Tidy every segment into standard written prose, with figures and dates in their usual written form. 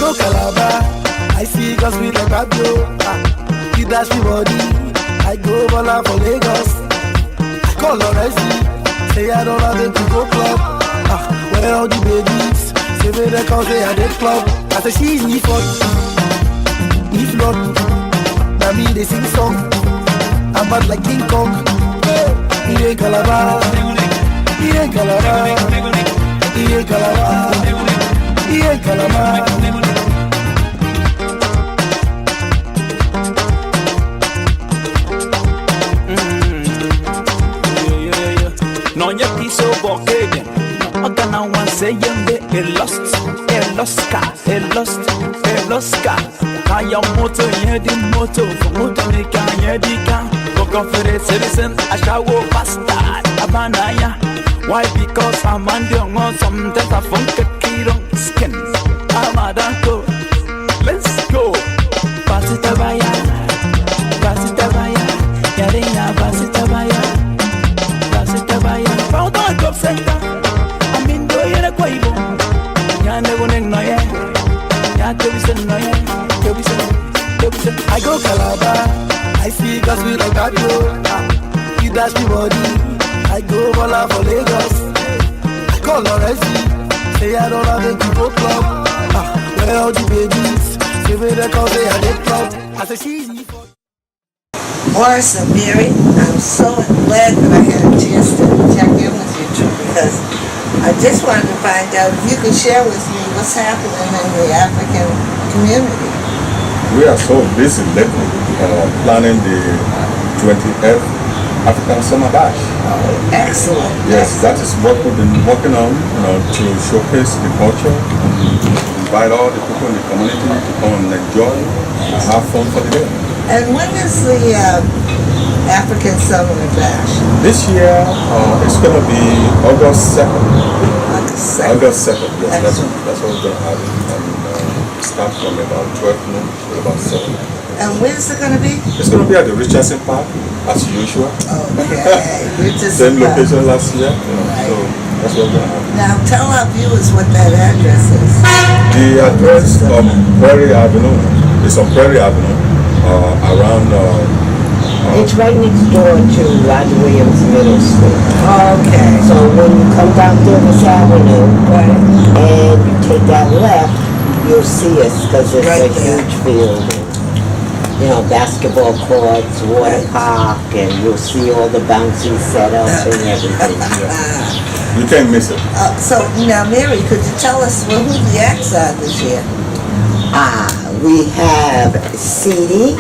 go Calabar, I see girls with like Pablo. He dash me body, I go Bola for Lagos. I call Lorenzi, say I don't have to go club. Where all the babies, say me they call say I did club. I say she's me for if not, now me they sing song. I'm bad like King Kong. He ain't Calabar, he ain't Calabar, he ain't Calabar, he ain't Calabar. No ya piso boquete, no gana one say yende el lost, Kaya moto yedi moto, moto ni kaya dika. Go for the citizen, I shall go bastard, abanaya. Why? Because I'm on something I funk a kid on skin. I'm a danko. Let's go. Pasitabaya, Yarina Pasitabaya. Found on top center. I'm in doing a quavo. Yanewing no yeah. Yatubison no yeah. I go Calabar, I see girls with like Pablo. He dash me body, I go Bola for Lagos. I call Lorenzi, say I don't have to go club. Where all the babies, say me they call say I did club. I say she's me for Morris and Mary, I'm so glad that I had a chance to check in with you two, because I just wanted to find out if you could share with me what's happening in the African community. We are so busy lately planning the 20th African Summer Bash. Oh, excellent. Yes, that is what we've been working on, to showcase the culture, invite all the people in the community to come and enjoy and have fun for the day. And when is the African Summer Bash? This year, it's going to be August 2nd. August 2nd. Yes, that's what we're going to have. And start from about 12 noon to about 7. And where's it going to be? It's going to be at the Richardson Park, as usual. Okay, Same location last year, so that's what we're going to have. Now tell our viewers what that address is. The address of Prairie Avenue is on Prairie Avenue, around... it's right next door to Roger Williams Middle School. Okay. So when you come down Davis Avenue, and you take that left, you'll see us, because it's Right a there. huge field. Basketball courts, water park, and you'll see all the bouncy setup and everything. You can't miss it. So now, Mary, could you tell us who the acts are this year? We have CD,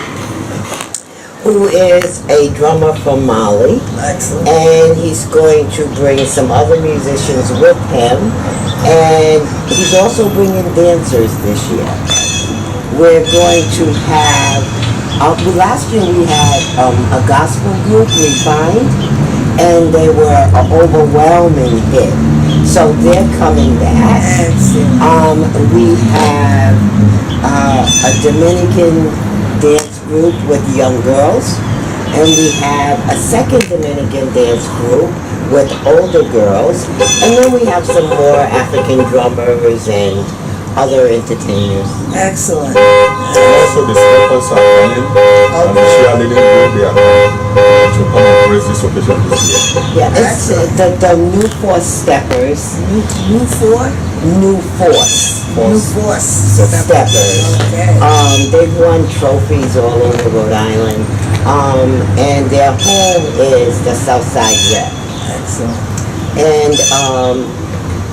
who is a drummer from Mali. Excellent. And he's going to bring some other musicians with him, and he's also bringing dancers this year. We're going to have, last year we had a gospel group, Refined, and they were an overwhelming hit. So they're coming back. Excellent. We have a Dominican dance group with young girls, and we have a second Dominican dance group with older girls, and then we have some more African drummers and other entertainers. Excellent. And also the steppers are coming, and the cheerleading group, they are coming to come and grace this occasion this year. Yeah, it's the New Force Steppers. New Force Steppers. Okay. They've won trophies all over Rhode Island, and their home is the Southside Rep. Excellent. And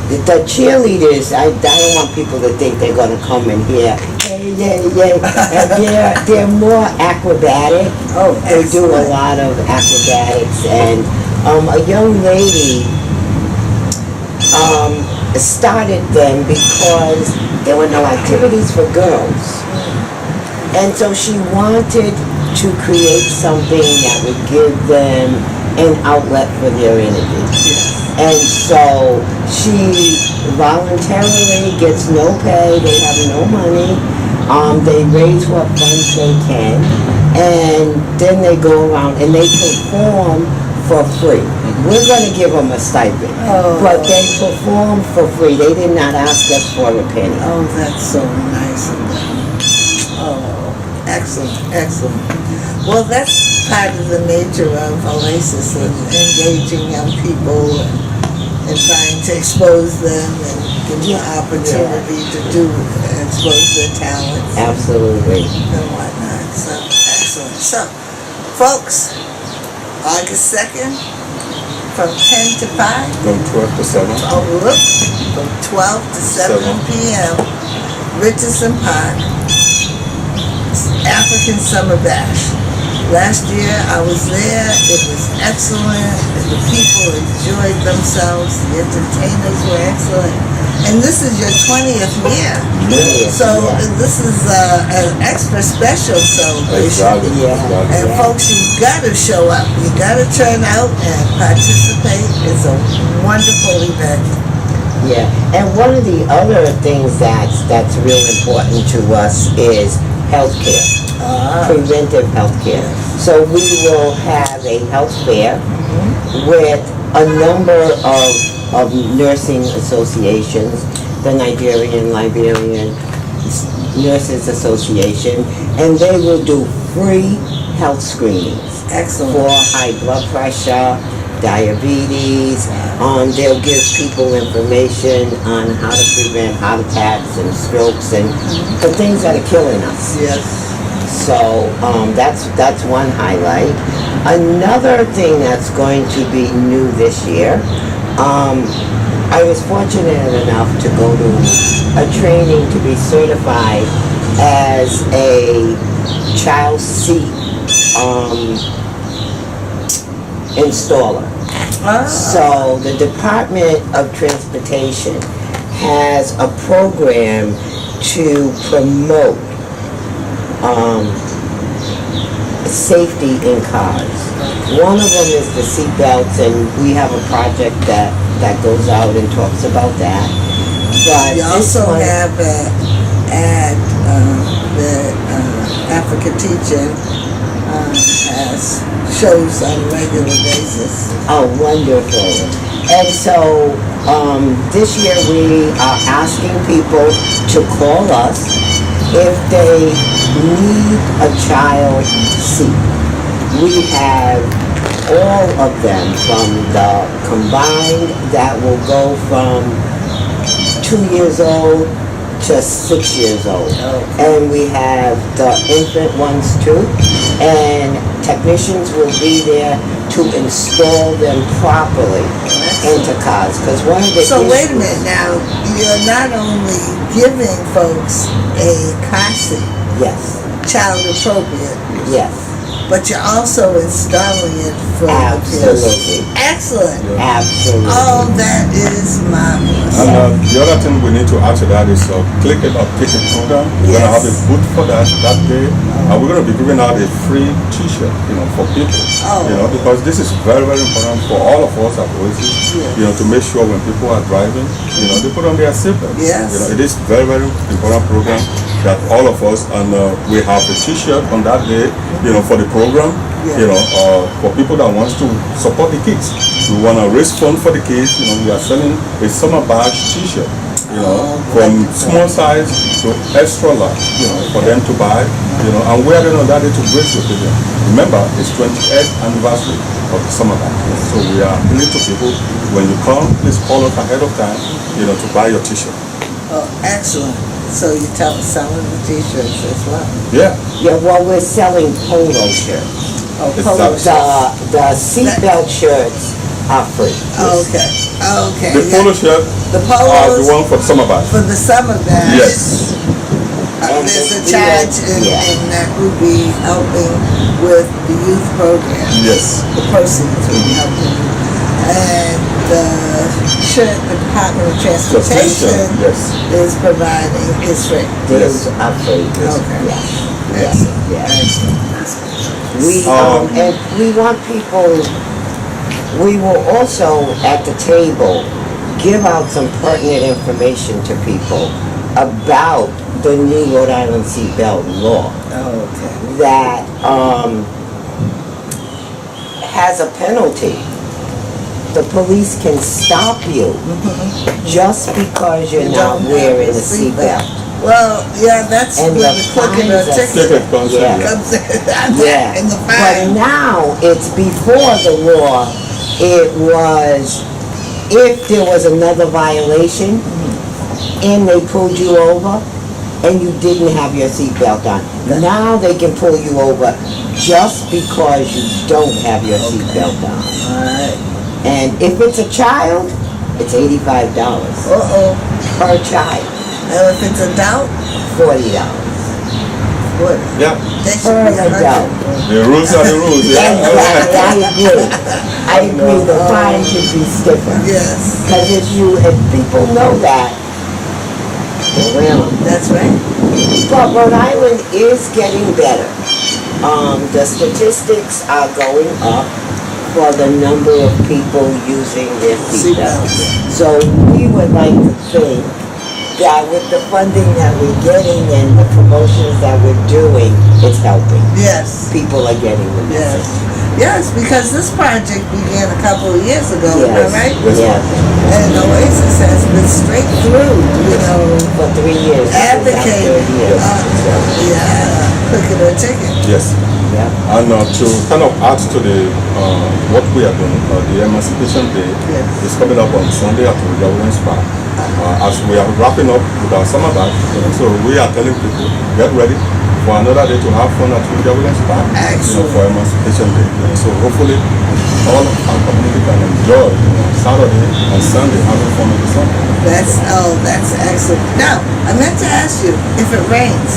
the cheerleaders, I don't want people to think they're going to come in here, yay. And they're more acrobatic. Oh, they do a excellent. lot of acrobatics. And a young lady started them because there were no activities for girls. And so she wanted to create something that would give them an outlet for their energy. And so she voluntarily gets no pay, they have no money, they raise what funds they can, and then they go around and they perform for free. we're going to give them a stipend. But they performed for free. They did not ask us for a penny. Oh, that's so nice of them. Oh, excellent, excellent. Well, that's part of the nature of Oasis and engaging young people and trying to expose them and give them the opportunity to expose their talents. Absolutely. And whatnot. So, excellent. So, folks, August 2nd, from 10 to 5. From 12 to 7. Oh, look, from 12 to 7 p.m. Richardson Park, African Summer Bash. Last year I was there. It was excellent. The people enjoyed themselves. The entertainers were excellent. And this is your 20th year. So this is an extra special celebration. And folks, you've got to show up. You got to turn out and participate. It's a wonderful event. Yeah, and one of the other things that's real important to us is healthcare, preventive healthcare. So we will have a health fair with a number of nursing associations, the Nigerian, Liberian Nurses Association, and they will do free health screenings. Excellent. For high blood pressure, diabetes. They'll give people information on how to prevent heart attacks and strokes and the things that are killing us. Yes. So that's one highlight. Another thing that's going to be new this year, I was fortunate enough to go to a training to be certified as a child seat installer. So the Department of Transportation has a program to promote safety in cars. One of them is the seat belts, and we have a project that goes out and talks about that. But we also have at the Africa Teaching has shows on a regular basis. Oh, wonderful. And so this year we are asking people to call us if they need a child seat. We have all of them from the combined that will go from 2 years old to 6 years old. And we have the infant ones too. And technicians will be there to install them properly into cars. Because one of the So wait a minute now, you're not only giving folks a car seat, yes, child appropriate, yes, but you're also installing it for absolutely, the kids. Excellent. absolutely. Oh, that is marvelous. And the other thing we need to add to that is click it or ticket program. We're going to have a booth for that day. And we're going to be giving out a free t-shirt, for people. Because this is very, very important for all of us at Oasis, to make sure when people are driving, they put on their seatbelts. Yes. It is very, very important program that all of us, and we have a t-shirt on that day, for the program, for people that wants to support the kids. We want to raise funds for the kids. We are selling a summer badge t-shirt, from small size to extra large, for them to buy, and wear them on that day to grace the occasion. Remember, it's 28th anniversary of the summer badge. So we are appealing to people, when you come, please call us ahead of time, to buy your t-shirt. Oh, excellent. So you selling the t-shirts as well? Yeah. Yeah, well, we're selling polo shirts. Oh, polo shirts. The seatbelt shirts are free. Okay. Okay. The polo shirt The are the polos one for the summer badge. for the summer bash. Yes. There's a charge and that will be helping with the youth program. Yes. The proceeds will be helping. And the shirt the Department of Transportation is providing is free. These are free. Okay. Yes. We and we want people. We will also at the table give out some pertinent information to people about the new Rhode Island seatbelt law that has a penalty the police can stop you just because you're not wearing a seatbelt. Well, yeah, that's And where the the clicking fines the are ticket Ticket comes in, Yeah. yeah. comes in. Yeah, And the but fine. now it's before the law. It was if there was another violation and they pulled you over and you didn't have your seatbelt on. Now they can pull you over just because you don't have your seatbelt on. Alright. And if it's a child, it's $85 Uh-oh. per child, And if it's adult, $40. what? Yeah. That Per should be adult. $100. The rules are the rules, yeah. Exactly, I agree. The fine should be stiffer. Yes, Because if people know that, they will. that's right. But Rhode Island is getting better. The statistics are going up for the number of people using their seatbelts. So we would like to think that with the funding that we're getting and the promotions that we're doing, it's helping. Yes, People are getting the yes. message. Yes, because this project began a couple of years ago, am I Yes. right? Yeah, And Oasis has been straight through, you know, for 3 years. This is our advocating. third year. Yeah, clicking a ticket. Yes. Yeah. And to kind of add to the what we are doing, the Emancipation Day Yes. is coming up on Sunday at Providence Park. As we are wrapping up with our summer bash, so we are telling people, get ready for another day to have fun at Providence Park. Excellent. For Emancipation Day. So hopefully all of our community can enjoy Saturday and Sunday having fun with the sun. That's excellent. Now, I meant to ask you, if it rains,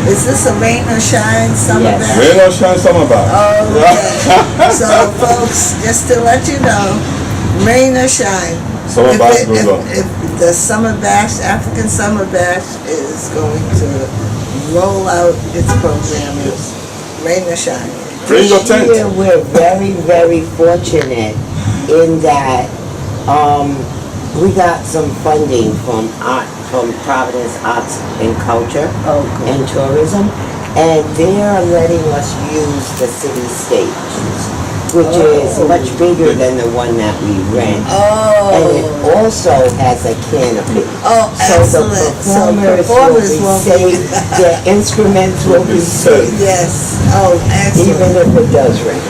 is this a rain or shine summer Yes. bash? Rain or shine, summer bash. Okay. So, folks, just to let you know, rain or shine. Summer bash goes on. If the summer bash, African summer bash, is going to roll out its programming, rain or shine. Bring your This tent. year, we're very, very fortunate in that we got some funding from Providence Arts and Culture Oh, good. and Tourism, and they are letting us use the city stage, which is much bigger than the one that we rent. And it Oh, also has a canopy. oh, So excellent. the So performers will be be- safe, their instruments will be safe, Yes. Oh, even excellent. if it does rain.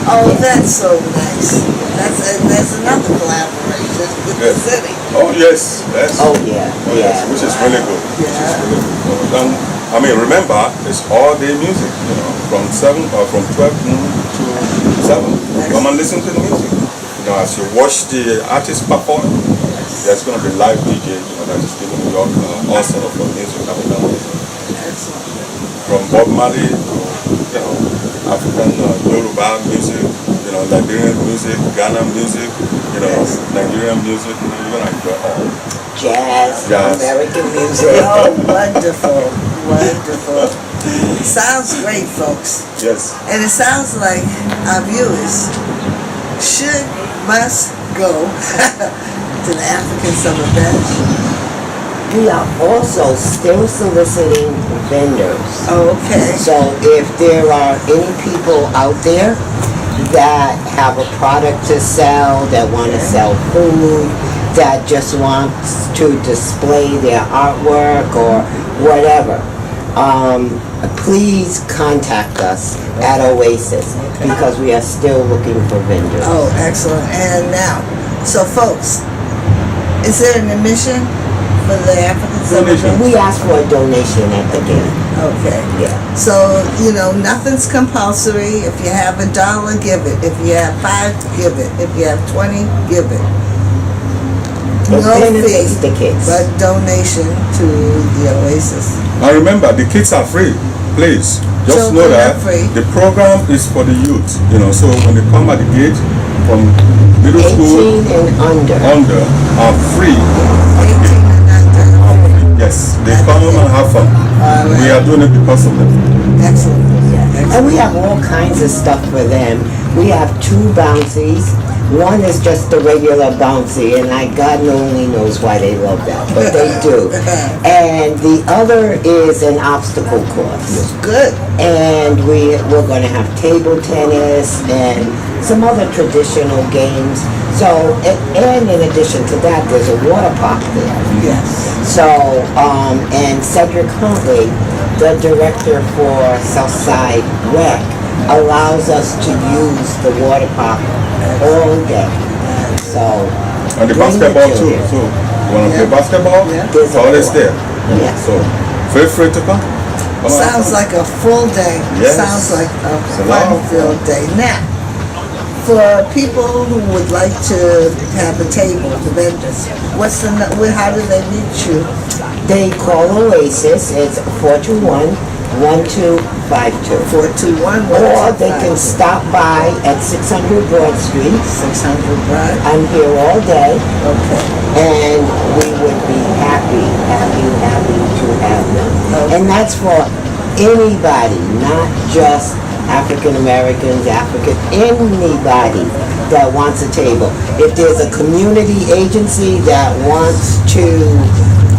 Oh, that's so nice. There's another collaboration with the Yes. city. Oh yes, yes. Oh, yeah, Oh, yes, yeah. which is really good. Which is Yeah. really good. And I mean, remember, it's all day music. From 12 noon to 7. Come and listen to the music. As you watch the artist perform, there's going to be live DJ. That is giving you all sort of music, African music, Excellent. from Bob Marley to African Yoruba music, Liberian music, Ghana music, Yes. Nigerian music. You're going to enjoy all. Jazz, Jazz. American music. Oh, wonderful. Wonderful. Sounds great, folks. Yes. And it sounds like our viewers must go to the African Summer Bash. We are also still soliciting vendors. Oh, okay. So if there are any people out there that have a product to sell, that want to sell food, that just wants to display their artwork or whatever, please contact us at Oasis because we are still looking for vendors. Oh, excellent. And now, so folks, is there an admission for the African Summer Donation. Bash? We ask for a donation at the gate. Okay. Yeah. So, nothing's compulsory. If you have $1, give it. If you have 5, give it. If you have 20, give it. It No benefits fee, the kids. but donation to the Oasis. And remember, the kids are free. Please, just know Children are that free. the program is for the youth. So when they come at the gate from middle 18 school and under. are free. 18 and under. Yes, they come and have fun. We are doing it because of them. Excellent. And we have all kinds of stuff for them. We have 2 bouncies. One is just the regular bouncy, and God only knows why they love that, but they do. And the other is an obstacle course. Good. And we're going to have table tennis and some other traditional games. So, and in addition to that, there's a water park there. Yes. So, and Cedric Huntley, the director for Southside Rec, allows us to use the water park all day. So, And the basketball too. So, you want to play basketball? Yeah. It's always there. Yeah. So, feel free to come. Sounds like a full day. Yes. Sounds like a It's a lot of fun-filled day. Now, for people who would like to have a table, the vendors, how do they reach you? They call Oasis. It's 421-1252. 421. Or they can stop by at 600 Broad Street. 600 Broad. I'm here all day. Okay. And we would be happy to have them. Okay. And that's for anybody, not just African Americans, anybody that wants a table. If there's a community agency that wants to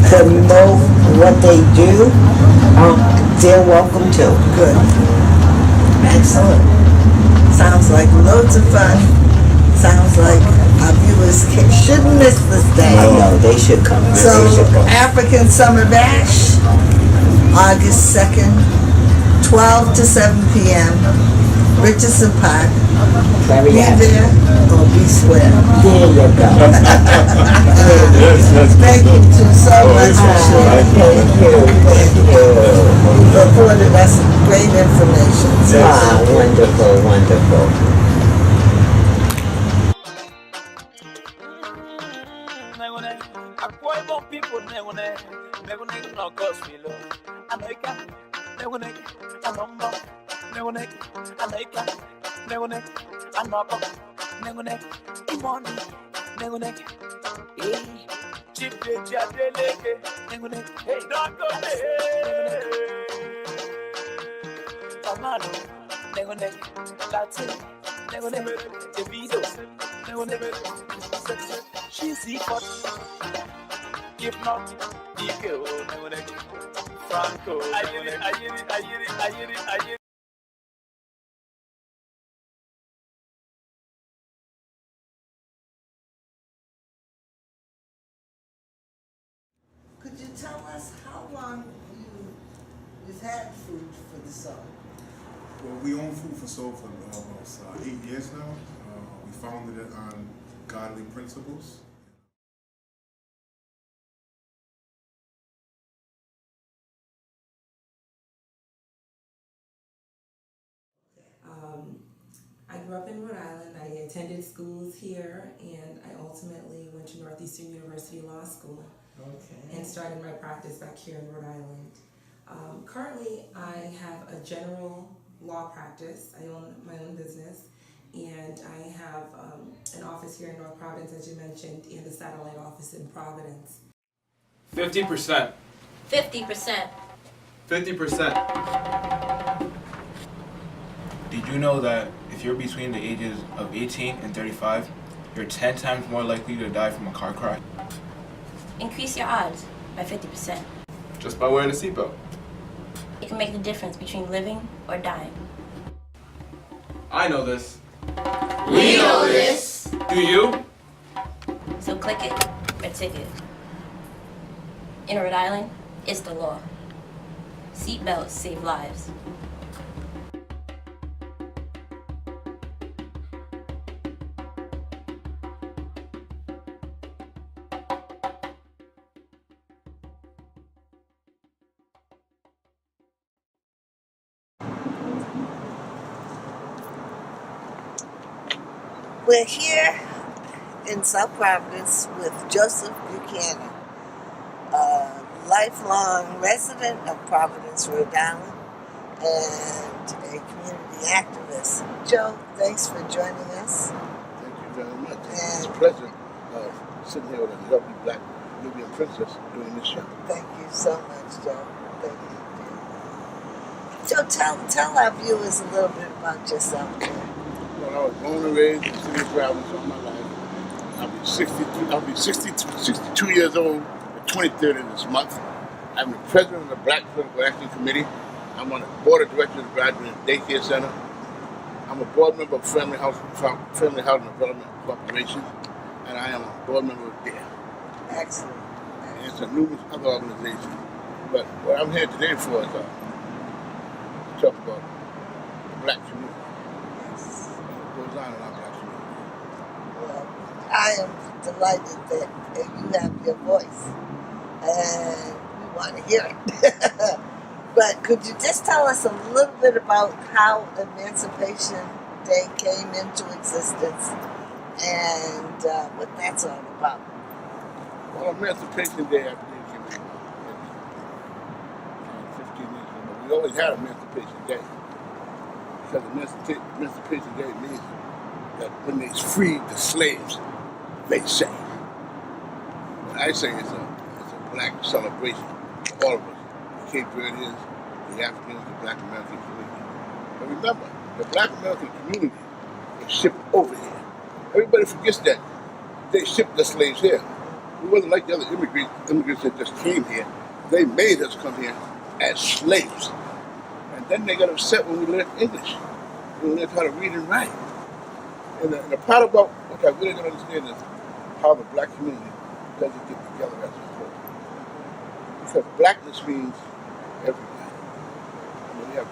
promote what they do, they're welcome to. Good. Excellent. Sounds like loads of fun. Sounds like our viewers shouldn't miss this day. I know, they should come. So, They should come. African Summer Bash, August 2nd, 12 to 7 p.m., Richardson Park. Very Be happy. there or be square. There you go. Yes. Thank you so much for sharing. Thank you. You afforded us great information. Wonderful, wonderful. If not, Franco. I hear it. Could you tell us how long you've had food for the soul? Well, we own Food for Soul for almost 8 years now. We founded it on godly principles. I grew up in Rhode Island. I attended schools here, and I ultimately went to Northeastern University Law School and started my practice back here in Rhode Island. Currently, I have a general law practice. I own my own business, and I have an office here in North Providence, as you mentioned, and a satellite office in Providence. 50%. 50%. 50%. Did you know that if you're between the ages of 18 and 35, you're 10 times more likely to die from a car crash? Increase your odds by 50%. Just by wearing a seatbelt. It can make the difference between living or dying. I know this. We know this. Do you? So click it or ticket. In Rhode Island, it's the law. Seatbelts save lives. We're here in South Providence with Joseph Buchanan, a lifelong resident of Providence, Rhode Island, and a community activist. Joe, thanks for joining us. Thank you very much. It's a pleasure sitting here with a lovely black Nubian princess doing this show. Thank you so much, Joe. Thank you. Joe, tell our viewers a little bit about yourself, Joe. Well, Well, I was born and raised in the city of Providence all my life. I'll be 62 years old the 23rd of this month. I'm the president of the Black Political Action Committee. I'm on the board of directors of the Graduate Daycare Center. I'm a board member of Family Housing Development Corporation, and I am a board member of DARE. Excellent. And it's a numerous other organizations. But what I'm here today for is to talk about the black community. Yes. What goes on in our black community. Well, I am delighted that you have your voice, and we want to hear it. But could you just tell us a little bit about how Emancipation Day came into existence and what that's all about? Well, Emancipation Day, I believe, came in 15 years ago. But we always had Emancipation Day. Because Emancipation Day means that when they freed the slaves, they say. When I say it's a black celebration for all of us. The Cape Verdeans, the Africans, the Black American community. But remember, the Black American community was shipped over here. Everybody forgets that they shipped the slaves here. We wasn't like the other immigrants that just came here. They made us come here as slaves. And then they got upset when we learned English. We learned how to read and write. And the part about what I really don't understand is how the black community doesn't get together as a whole. Because blackness means everybody. I mean, we have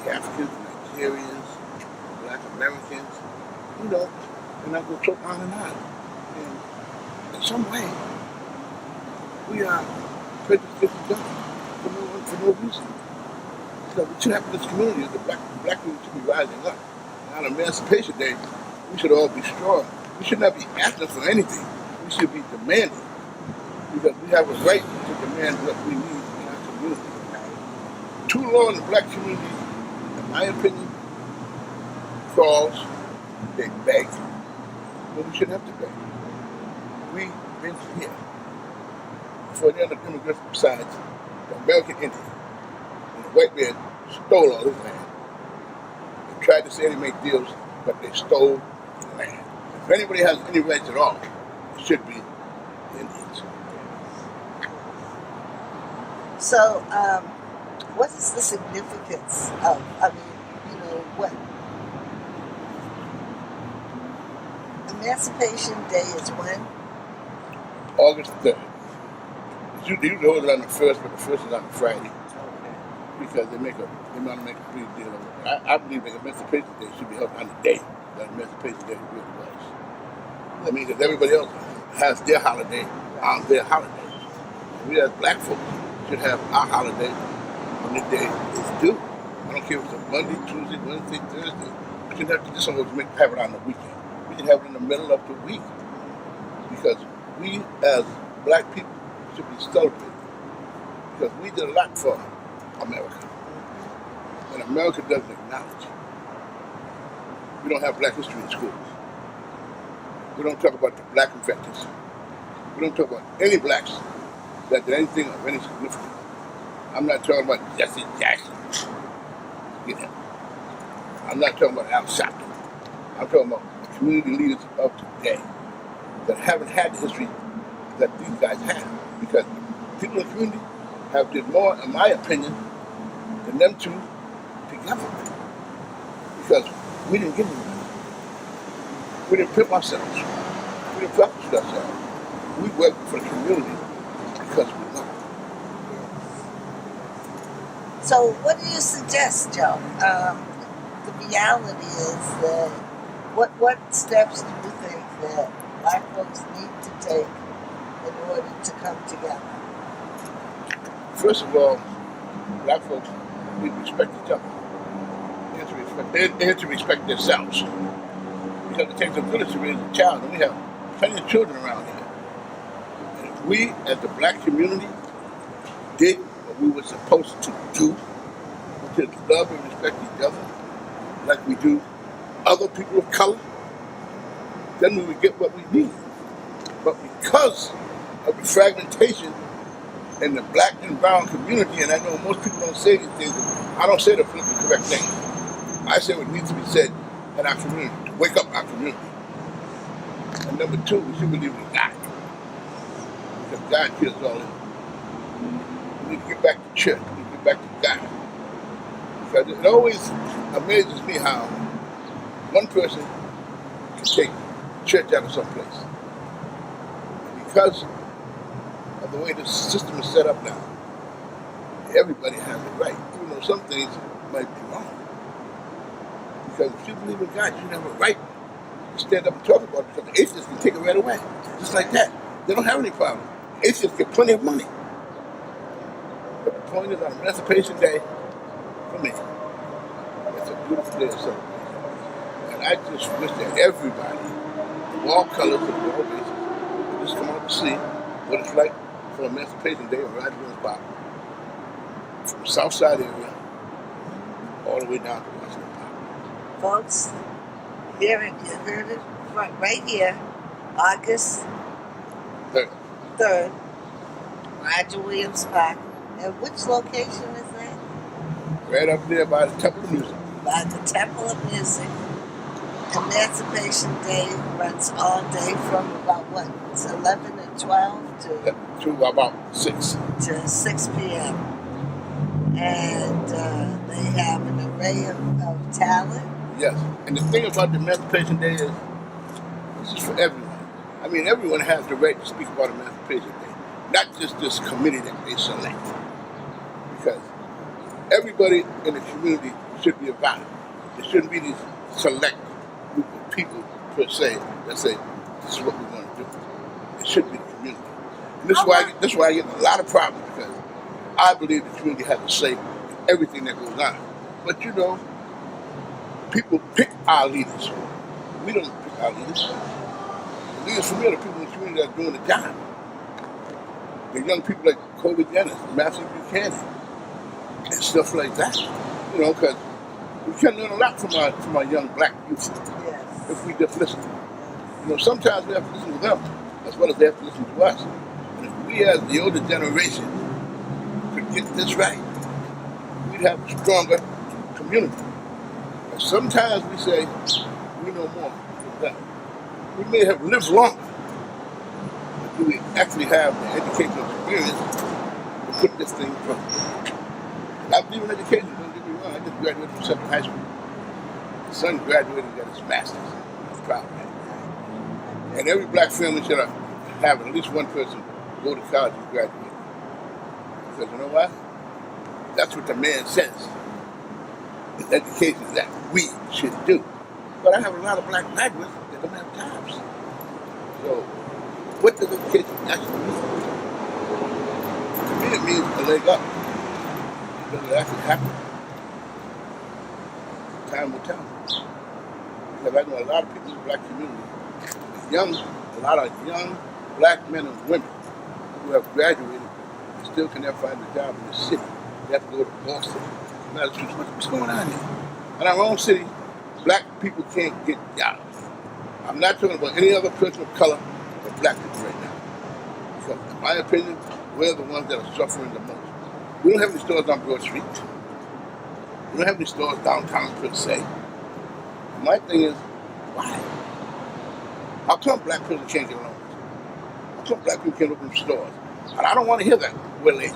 the Africans, the Nigerians, the Black Americans, and I go so on and on. And in some way, we are prejudiced against each other for no reason. So what should happen in this community is the black community should be rising up. And on Emancipation Day, we should all be strong. We should not be asking for anything. We should be demanding. Because we have a right to demand what we need in our community. Too long, the black community, in my opinion, crawls, they beg. But we shouldn't have to beg. We've been here for the other immigrants besides the American Indian. And the white man stole all his land. They tried to say they make deals, but they stole the land. If anybody has any rights at all, it should be the Indians. So, what is the significance of, what? Emancipation Day is when? August 3rd. You hold it on the 1st, but the 1st is on a Friday. Because they want to make a big deal of it. I believe that Emancipation Day should be held on the day that Emancipation Day really was. I mean, because everybody else has their holiday on their holiday. We as black folks should have our holiday when the day is due. I don't care if it's a Monday, Tuesday, Wednesday, Thursday. We should have to just always have it on the weekend. We can have it in the middle of the week. Because we as black people should be celebrated. Because we did a lot for America. And America doesn't acknowledge it. We don't have black history in schools. We don't talk about the black inventors. We don't talk about any blacks that did anything of any significance. I'm not talking about Jesse Jackson. I'm not talking about Al Sharpton. I'm talking about the community leaders of today that haven't had the history that these guys had. Because people in the community have did more, in my opinion, than them two together. Because we didn't give them money. We didn't pimp ourselves. We didn't practice ourselves. We worked for the community because we love it. So what do you suggest, Joe? The reality is that what steps do you think that black folks need to take in order to come together? First of all, black folks need to respect each other. They have to respect themselves. Because it takes a village to raise a child, and we have plenty of children around here. And if we, as the black community, did what we were supposed to do, which is love and respect each other, like we do other people of color, then we would get what we need. But because of the fragmentation in the black and brown community, and I know most people don't say these things, I don't say the politically correct thing. I say what needs to be said in our community. wake up our community. And number two, we should believe in God. Because God kills all this. We need to get back to church. We need to get back to God. Because it always amazes me how one person can take church out of some place. And because of the way the system is set up now, everybody has a right, even though some things might be wrong. Because if you believe in God, you have a right to stand up and talk about it, because the atheists can take it right away. Just like that. They don't have any problem. Atheists get plenty of money. But the point is, on Emancipation Day, for me, it's a beautiful day of celebration. And I just wish that everybody, of all colors and of all races, would just come out to see what it's like for Emancipation Day on Richardson Park, from the South Side area, all the way down to Richardson Park. Folks, here it, you heard it right here, August 3rd, Roger Williams Park. And which location is that? Right up there by the Temple of Music. By the Temple of Music. Emancipation Day runs all day from about what? It's 11 and 12 to about 6. To 6 p.m. And they have an array of talent. Yes. And the thing about the Emancipation Day is, this is for everyone. I mean, everyone has the right to speak about Emancipation Day. Not just this committee that they select. Because everybody in the community should be involved. There shouldn't be these select group of people, per se, that say, this is what we're going to do. It should be the community. And this is why I get a lot of problems, because I believe the community has a say in everything that goes on. But you know, people pick our leaders. We don't pick our leaders. The leaders for me are the people in the community that are doing the job. The young people like Kobe Dennis, Matthew Buchanan, and stuff like that. You know, because we can learn a lot from our young black youth if we just listen. You know, sometimes we have to listen to them as well as they have to listen to us. And if we as the older generation could get this right, we'd have a stronger community. And sometimes we say, we know more than them. We may have lived longer, but do we actually have the educational experience to put this thing first? I believe in education, don't get me wrong. I just graduated from Central High School. My son graduated and got his master's. I'm proud of that. And every black family should have at least one person go to college and graduate. Because you know what? That's what the man says. It's education that we should do. But I have a lot of black graduates that don't have jobs. So, what does education actually mean? To me, it means a leg up. Does it actually happen? Time will tell. Because I know a lot of people in the black community, a lot of young black men and women who have graduated and still can never find a job in the city. They have to go to Boston, Massachusetts. What's going on here? In our own city, black people can't get jobs. I'm not talking about any other person of color but black people right now. Because in my opinion, we're the ones that are suffering the most. We don't have any stores on Broad Street. We don't have any stores downtown per se. My thing is, why? How come black people can't get loans? How come black people can't open stores? And I don't want to hear that we're lazy.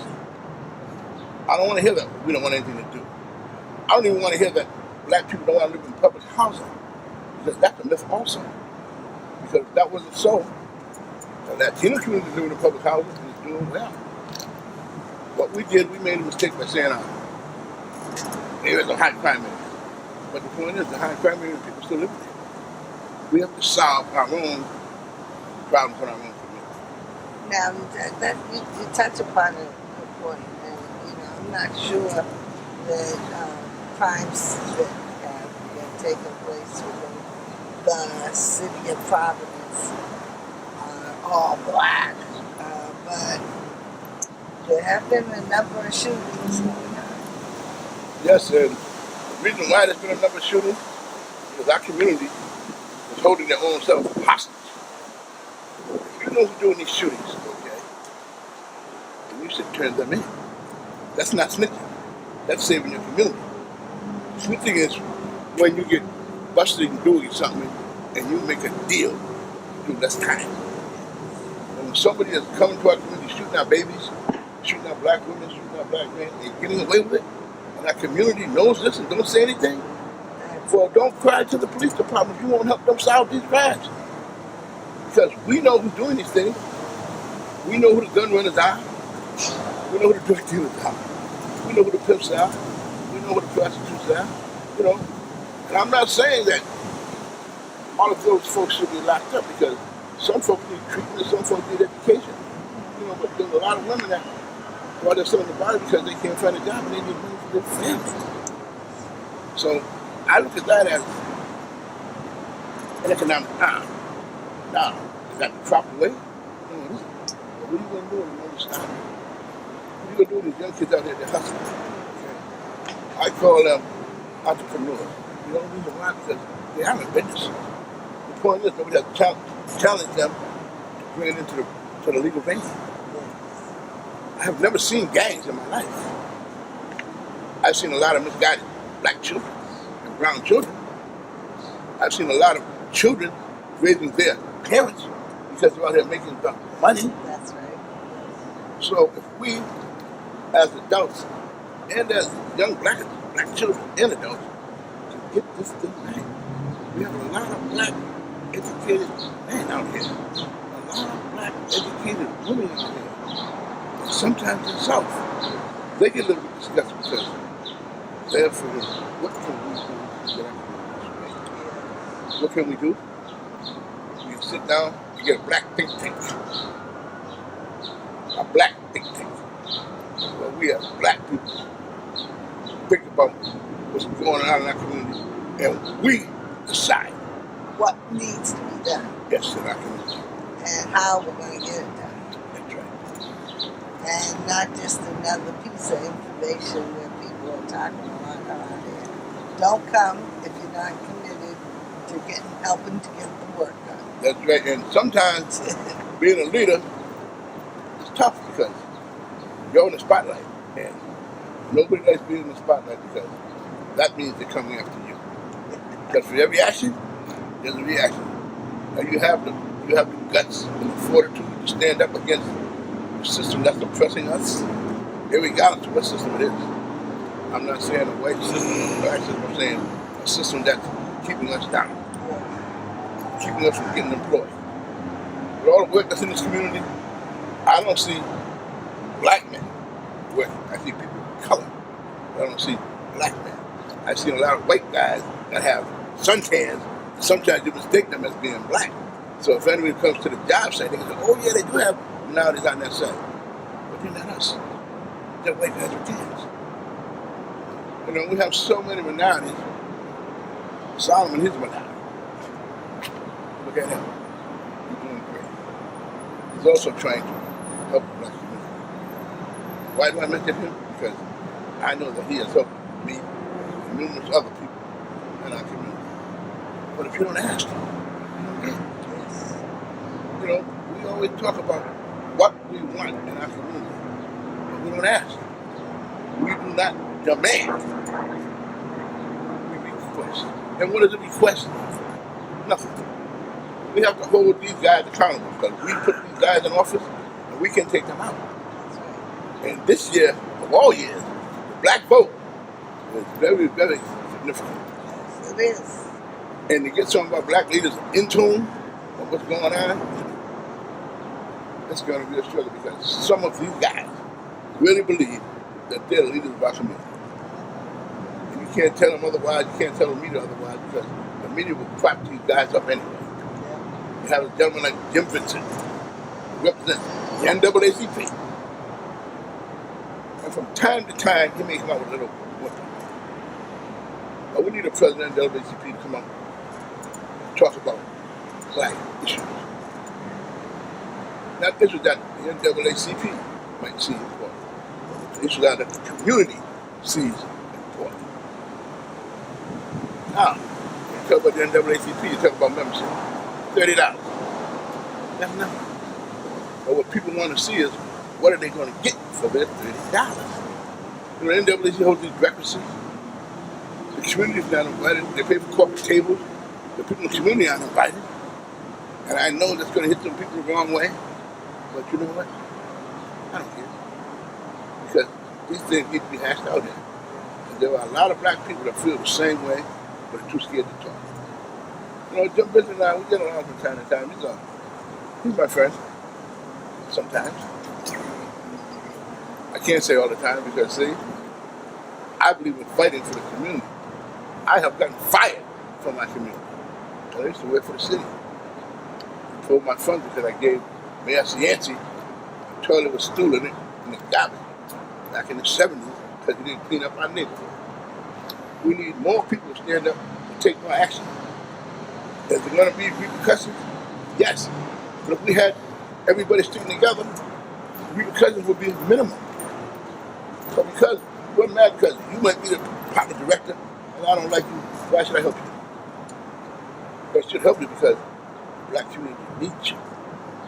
I don't want to hear that we don't want anything to do. I don't even want to hear that black people don't want to live in public housing. Because that's a myth also. Because if that wasn't so, the Latino community living in public housing is doing well. What we did, we made a mistake by saying, there's a high crime area. But the point is, the high crime area, people still live there. We have to solve our own problems in our own community. Now, you touch upon a point, and I'm not sure that crimes that have been taking place within the city of Providence are all black, but there have been a number of shootings going on. Yes, and the reason why there's been a number of shootings is because our community is holding their own self hostage. If you know who's doing these shootings, okay, then you should turn them in. That's not snitching. That's saving your community. Snitching is when you get busted and doing something, and you make a deal to do less time. And when somebody is coming to our community shooting our babies, shooting our black women, shooting our black men, and getting away with it, and our community knows this and don't say anything, well, don't cry to the police department. You won't help them solve these crimes. Because we know who's doing these things. We know who the gun runners are. We know who the drug dealers are. We know who the pimps are. We know who the prostitutes are. You know, and I'm not saying that all of those folks should be locked up, because some folks need treatment, some folks need education. You know, but there's a lot of women that they're selling the body because they can't find a job and they need money for their family. So I look at that as an economic harm. Now, is that the proper way? No, it isn't. But what are you going to do when you know to stop it? What are you going to do with these young kids out there that hustle? Okay. I call them entrepreneurs. You know the reason why? Because they have a business. The point is, nobody has to challenge them to bring it into the legal vein. I have never seen gangs in my life. I've seen a lot of misguided black children and brown children. I've seen a lot of children raising their parents because they're out here making the money. That's right. So if we, as adults and as young black children and adults, can get this thing right, we have a lot of black educated men out here, a lot of black educated women out here. And sometimes in the South, they get a little bit disgusted because they're figuring, what can we do to get our communities right? What can we do? We can sit down and get a black think tank. A black think tank. Where we as black people think about what's going on in our community and we decide What needs to be done yes in our community. and how we're going to get it done. That's right. And not just another piece of information where people are talking around here. Don't come if you're not committed to helping to get the work done. That's right. And sometimes being a leader is tough because you're in the spotlight. And nobody likes being in the spotlight because that means they're coming after you. Because for every action, there's a reaction. And you have the guts and the fortitude to stand up against the system that's oppressing us, regardless of what system it is. I'm not saying a white system or a black system, I'm saying a system that's keeping us down, keeping us from getting employed. With all the work that's in this community, I don't see black men working. I see people of color. I don't see black men. I see a lot of white guys that have suntans, and sometimes you mistake them as being black. So if anybody comes to the job site, they can say, oh yeah, they do have minorities on that side. But they're not us. They're white guys with tans. You know, we have so many minorities. Solomon, he's a minority. Look at him. He's doing great. He's also trying to help the black community. Why do I mention him? Because I know that he has helped me and numerous other people in our community. But if you don't ask him, you don't get it. You know, we always talk about what we want in our community, but we don't ask. We do not demand. We request. And what is a request? Nothing. We have to hold these guys accountable because we put these guys in office and we can take them out. And this year, of all years, the black vote is very, very significant. Yes, it is. And to get some of our black leaders in tune with what's going on, it's going to be a struggle because some of these guys really believe that they're the leaders of our community. And you can't tell them otherwise, you can't tell the media otherwise because the media will prop these guys up anyway. You have a gentleman like Jim Vincent, who represents the NAACP. And from time to time, he may come out with a little whimper. But we need a president of the NAACP to come out and talk about black issues. Not issues that the NAACP might see important, but issues that the community sees important. Now, when you talk about the NAACP, you talk about membership. $30. That's nothing. But what people want to see is, what are they going to get for their $30? You know, the NAACP holds these breakfasts. The community's not invited. They pay for corporate tables. The people in the community aren't invited. And I know that's going to hit some people the wrong way. But you know what? I don't care. Because these things need to be hashed out here. And there are a lot of black people that feel the same way, but are too scared to talk. You know, Jim Bishop and I, we get along from time to time. He's my friend. Sometimes. I can't say all the time because, see, I believe in fighting for the community. I have gotten fired from my community. I used to work for the city. I told my funds because I gave Mayor Cianci a toilet with stool in it and it got me back in the 70s because he didn't clean up our neighborhood. We need more people to stand up and take more action. Is there going to be repercussions? Yes. But if we had everybody sticking together, repercussions would be minimal. So because we're mad because you might be the department director and I don't like you, why should I help you? I should help you because the black community needs you.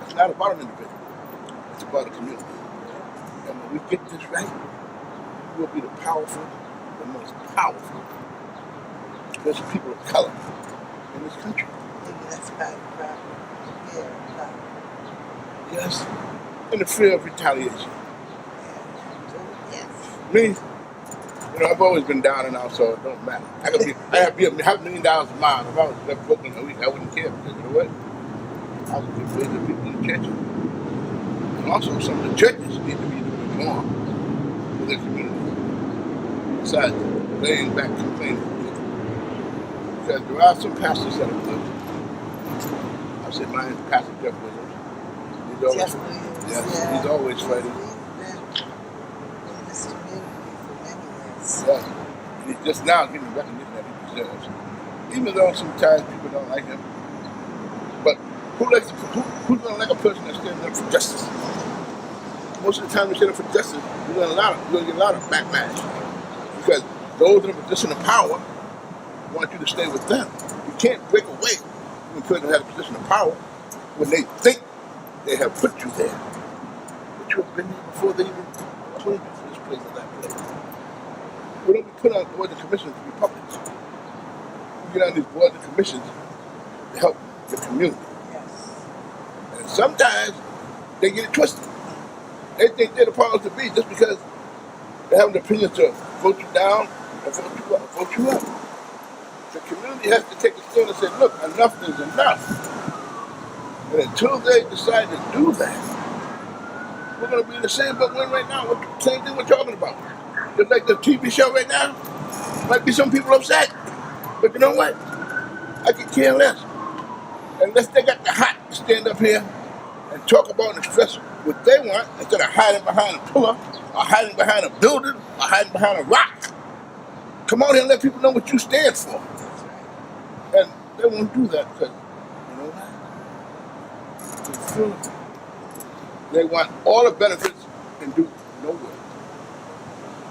It's not about an individual. It's about a community. And when we get this right, we'll be the most powerful people of color in this country. Maybe that's about Yes. And the fear of retaliation. Yes. Me, you know, I've always been down and out, so it don't matter. I have $1 million a mile. If I was left broke in a week, I wouldn't care because you know what? I would get rid of people in the churches. And also some of the churches need to be doing more for their community. Besides laying back complaining. Because there are some pastors that are good. I say mine is Pastor Jeff Williams. Jeff Williams. Yes, he's always fighting. He's been in this community for many years. Yes. And he's just now getting the recognition that he deserves. Even though sometimes people don't like him. But who's going to like a person that's standing up for justice? Most of the time we stand up for justice, we're going to get a lot of backlash. Because those in a position of power want you to stay with them. You can't break away from a person who has a position of power when they think they have put you there. But you have been there before they even appointed you for this place or that place. We don't be put on boards and commissions to be puppets. We get on these boards and commissions to help the community. Yes. And sometimes they get it twisted. They think they're the powers to be just because they have an opinion to vote you down or vote you up. The community has to take a stand and say, look, enough is enough. And until they decide to do that, we're going to be in the same boat we're in right now. Same thing we're talking about. Just like the TV show right now, might be some people upset. But you know what? I could care less. Unless they got the heart to stand up here and talk about and express what they want instead of hiding behind a pillar or hiding behind a building or hiding behind a rock. Come out here and let people know what you stand for. And they won't do that because, you know what? They want all the benefits and do no good.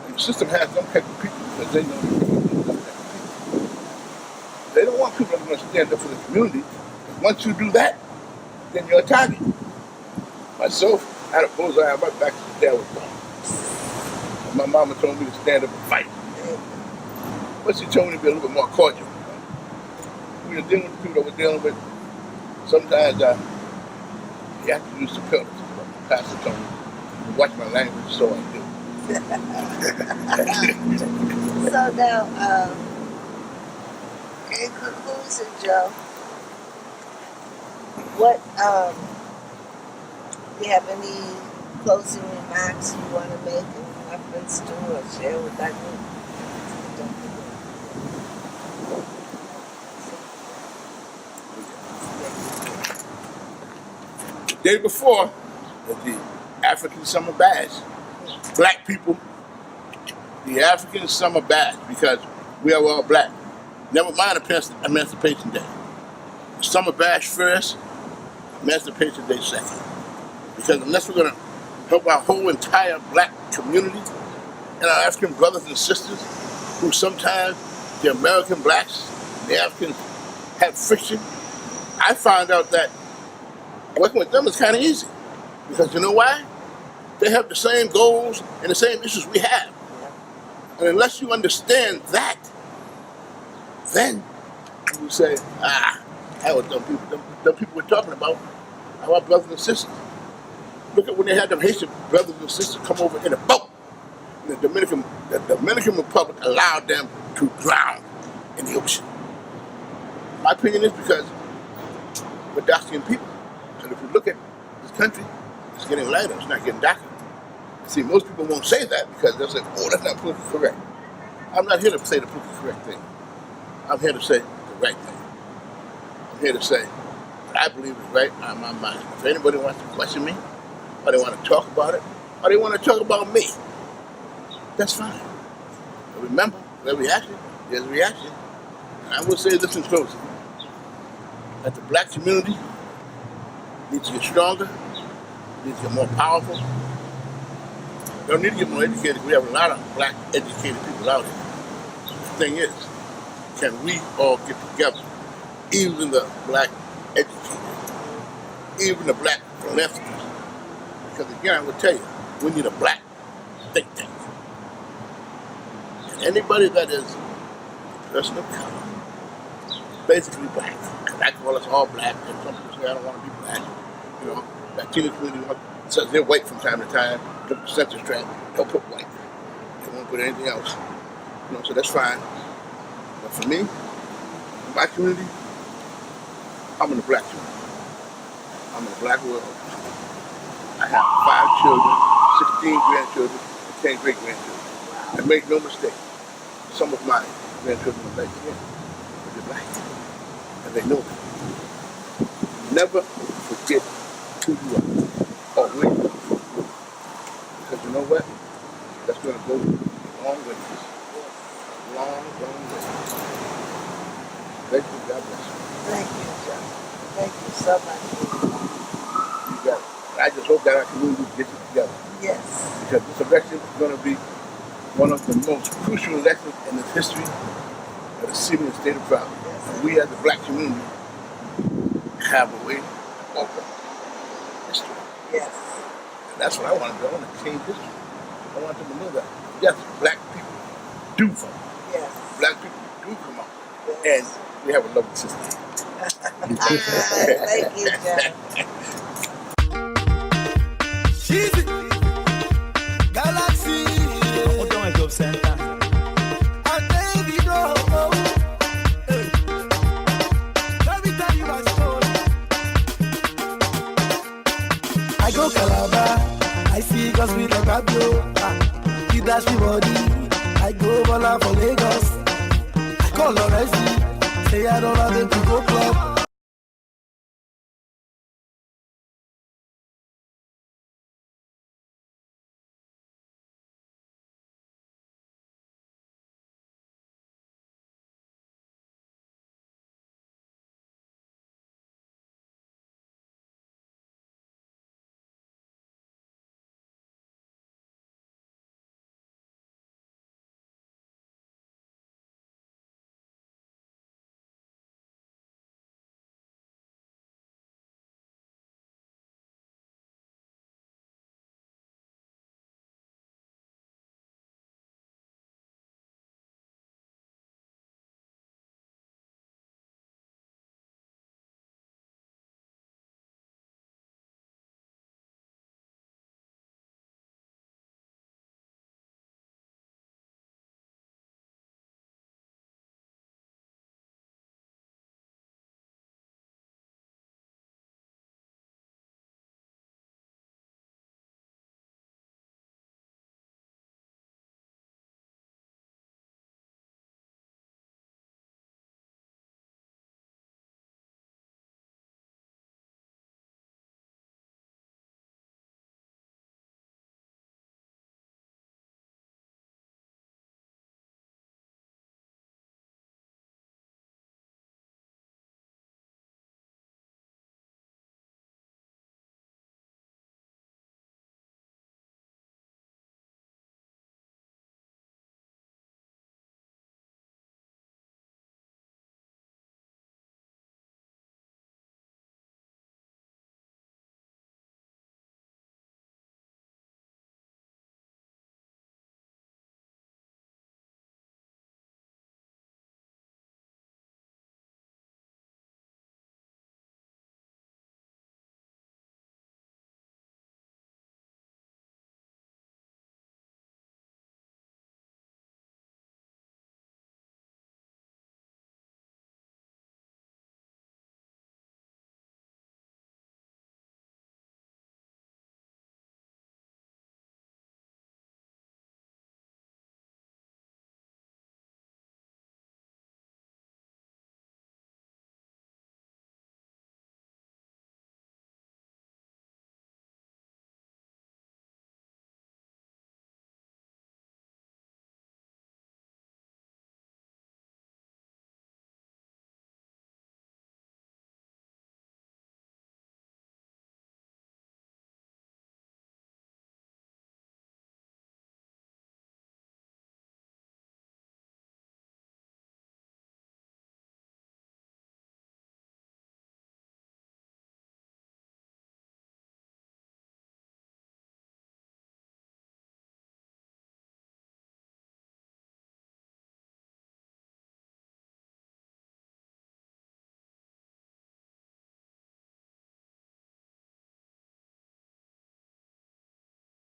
And the system has them type of people because they know they can do that. They don't want people that are going to stand up for the community. Once you do that, then you're a target. Myself, I had a bullseye on my back since the day I was born. And my mama told me to stand up and fight. But she told me to be a little bit more cordial. When you're dealing with the people that we're dealing with, sometimes you have to use superlatives. The pastor told me to watch my language, so I do. So now, in conclusion, Joe, what do you have any closing remarks you want to make in reference to or share with that group? The day before was the African Summer Bash. Black people, the African Summer Bash, because we are all black. Never mind Emancipation Day. The Summer Bash first, Emancipation Day second. Because unless we're going to help our whole entire black community and our African brothers and sisters, who sometimes the American blacks, the Africans have friction, I found out that working with them is kind of easy. Because you know why? They have the same goals and the same issues we have. And unless you understand that, then You would say, that was dumb people. Dumb people we're talking about are our brothers and sisters. Look at when they had them Haitian brothers and sisters come over in a boat. The Dominican Republic allowed them to drown in the ocean. My opinion is because we're dark-skinned people. And if you look at this country, it's getting lighter, it's not getting darker. See, most people won't say that because they'll say, oh, that's not politically correct. I'm not here to say the politically correct thing. I'm here to say the right thing. I'm here to say what I believe is right on my mind. If anybody wants to question me, or they want to talk about it, or they want to talk about me, that's fine. But remember, there's a reaction. And I will say this in closing, that the black community needs to get stronger, needs to get more powerful. They don't need to get more educated. We have a lot of black educated people out here. The thing is, can we all get together, even the black educated, even the black philanthropists? Because again, I will tell you, we need a black think tank. And anybody that is a person of color, basically black, and I call us all black, and some people say I don't want to be black. You know, Latino community says they're white from time to time, look at the census tract, they'll put white. They won't put anything else. You know, so that's fine. But for me, in my community, I'm in the black community. I'm in the black world. I have 5 children, 16 grandchildren, and 10 great-grandchildren. And make no mistake, some of my grandchildren are light skinned, but they're black. And they know that. Never forget who you are or where you are. Because you know what? That's going to go a long way. Long, long way. Thank you. God bless you. Thank you, John. Thank you so much. You got it. I just hope that our community gets it together. Yes. Because this election is going to be one of the most crucial elections in the history of the city and state of Providence. Yes. And we as the black community have a way to alter history. Yes. And that's what I want to do. I want to change history. I want them to know that, yes, black people do vote. Yes. Black people do come out. Yes. And we have a lovely system. Thank you, John. Cheesy. Galaxy. Center. And baby, no. Hey. Let me tell you my story. I go Calabar. I see girls with a Pablo. He dash me body. I go Bola for Lagos. I call Loresi. Say I don't have to go club.